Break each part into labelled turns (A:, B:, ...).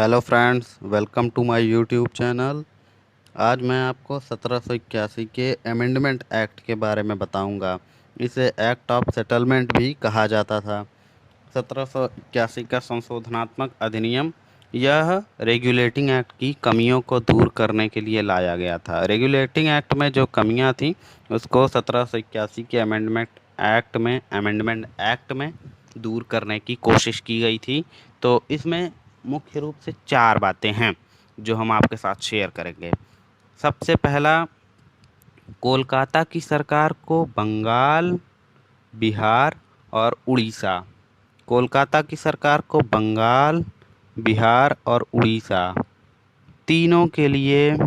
A: Hello friends, welcome to my YouTube channel. आज मैं आपको 1781 के अमेंडमेंट एक्ट के बारे में बताऊंगा। इसे एक्ट ऑफ सेटलमेंट भी कहा जाता था। 1781 का संशोधनात्मक अधिनियम यह रेगुलेटिंग एक्ट की कमियों को दूर करने के लिए लाया गया था। रेगुलेटिंग एक्ट में जो कमियां थीं उसको 1781 के अमेंडमेंट एक्ट में दूर करने की कोशिश की गई थी। तो इसमें मुख्य रूप से 4 बातें हैं जो हम आपके साथ शेयर करेंगे। सबसे पहला, कोलकाता की सरकार को बंगाल, बिहार और उड़ीसा कोलकाता की सरकार को बंगाल, बिहार और उड़ीसा तीनों के लिए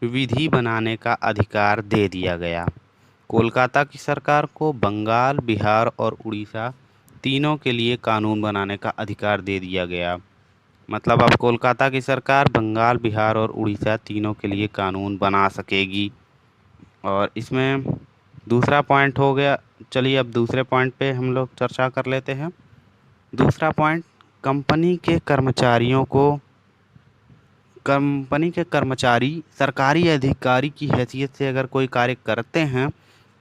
A: विधि बनाने का अधिकार दे दिया गया। कोलकाता की सरकार को बंगाल, बिहार और उड़ीसा तीनों के लिए कानून बनाने का अधिकार दे दिया गया। मतलब अब कोलकाता की सरकार बंगाल, बिहार और उड़ीसा तीनों के लिए कानून बना सकेगी। और इसमें दूसरा पॉइंट हो गया। चलिए अब दूसरे पॉइंट पे हम लोग चर्चा कर लेते हैं। दूसरा पॉइंट, कंपनी के कर्मचारी सरकारी अधिकारी की हैसियत से अगर कोई कार्य करते हैं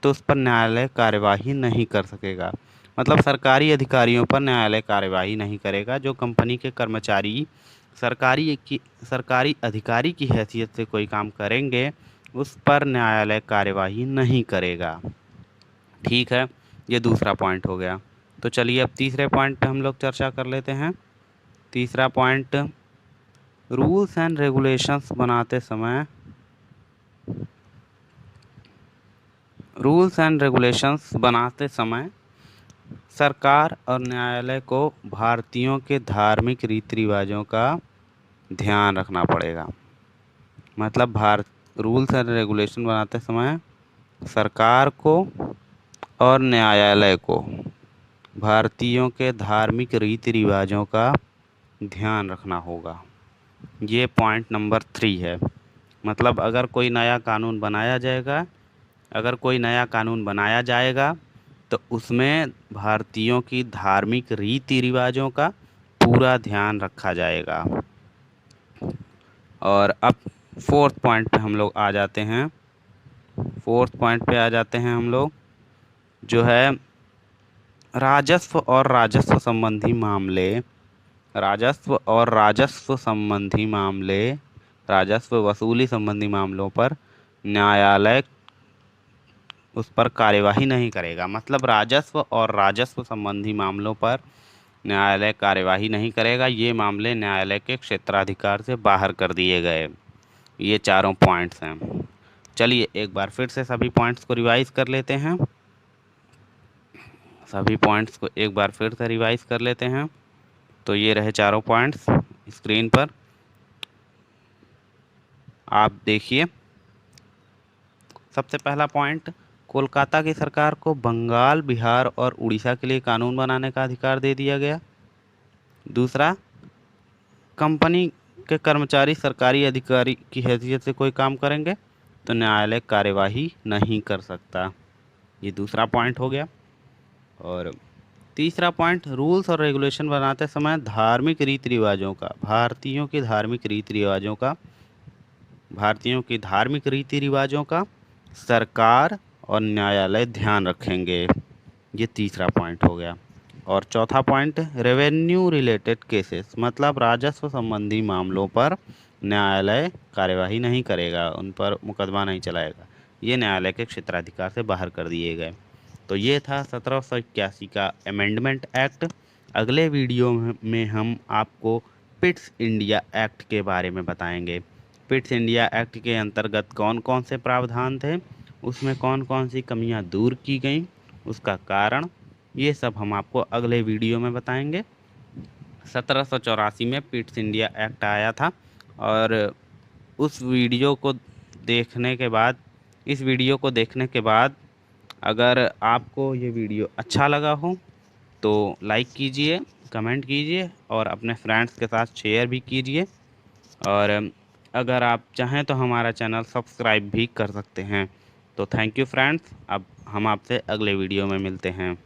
A: तो उस पर न्यायालय कार्यवाही नहीं कर सकेगा। मतलब सरकारी अधिकारियों पर न्यायालय कार्यवाही नहीं करेगा। जो कंपनी के कर्मचारी सरकारी अधिकारी की हैसियत से कोई काम करेंगे उस पर न्यायालय कार्यवाही नहीं करेगा। ठीक है, ये दूसरा पॉइंट हो गया। तो चलिए अब तीसरे पॉइंट पे हम लोग चर्चा कर लेते हैं। तीसरा पॉइंट, रूल्स एंड रेगुलेशंस बनाते समय सरकार और न्यायालय को भारतीयों के धार्मिक रीति रिवाजों का ध्यान रखना पड़ेगा। मतलब रूल्स एंड रेगुलेशन बनाते समय सरकार को और न्यायालय को भारतीयों के धार्मिक रीति रिवाजों का ध्यान रखना होगा। ये पॉइंट नंबर 3 है। मतलब अगर कोई नया कानून बनाया जाएगा तो उसमें भारतीयों की धार्मिक रीति रिवाजों का पूरा ध्यान रखा जाएगा। और अब फोर्थ पॉइंट पे हम लोग आ जाते हैं। हम लोग जो है राजस्व वसूली संबंधी मामलों पर न्यायालय उस पर कार्यवाही नहीं करेगा। मतलब राजस्व संबंधी मामलों पर न्यायालय कार्यवाही नहीं करेगा। ये मामले न्यायालय के क्षेत्राधिकार से बाहर कर दिए गए। ये चारों पॉइंट्स हैं। चलिए एक बार फिर से सभी पॉइंट्स को रिवाइज कर लेते हैं। तो ये रहे चारों पॉइंट्स स्क्रीन पर, आप देखिए। सबसे पहला पॉइंट, कोलकाता की सरकार को बंगाल, बिहार और उड़ीसा के लिए कानून बनाने का अधिकार दे दिया गया। दूसरा, कंपनी के कर्मचारी सरकारी अधिकारी की हैसियत से कोई काम करेंगे तो न्यायालय कार्यवाही नहीं कर सकता। ये दूसरा पॉइंट हो गया। और तीसरा पॉइंट, रूल्स और रेगुलेशन बनाते समय भारतीयों की धार्मिक रीति रिवाजों का सरकार और न्यायालय ध्यान रखेंगे। ये तीसरा पॉइंट हो गया। और चौथा पॉइंट, रेवेन्यू रिलेटेड केसेस, मतलब राजस्व संबंधी मामलों पर न्यायालय कार्यवाही नहीं करेगा, उन पर मुकदमा नहीं चलाएगा। ये न्यायालय के क्षेत्राधिकार से बाहर कर दिए गए। तो ये था 1781 का अमेंडमेंट एक्ट। अगले वीडियो में हम आपको पिट्स इंडिया एक्ट के बारे में बताएंगे। पिट्स इंडिया एक्ट के अंतर्गत कौन कौन से प्रावधान थे, उसमें कौन कौन सी कमियां दूर की गईं, उसका कारण, ये सब हम आपको अगले वीडियो में बताएंगे। 1784 में पिट्स इंडिया एक्ट आया था। और इस वीडियो को देखने के बाद अगर आपको ये वीडियो अच्छा लगा हो तो लाइक कीजिए, कमेंट कीजिए और अपने फ्रेंड्स के साथ शेयर भी कीजिए। और अगर आप चाहें तो हमारा चैनल सब्सक्राइब भी कर सकते हैं। तो थैंक यू फ्रेंड्स। अब हम आपसे अगले वीडियो में मिलते हैं।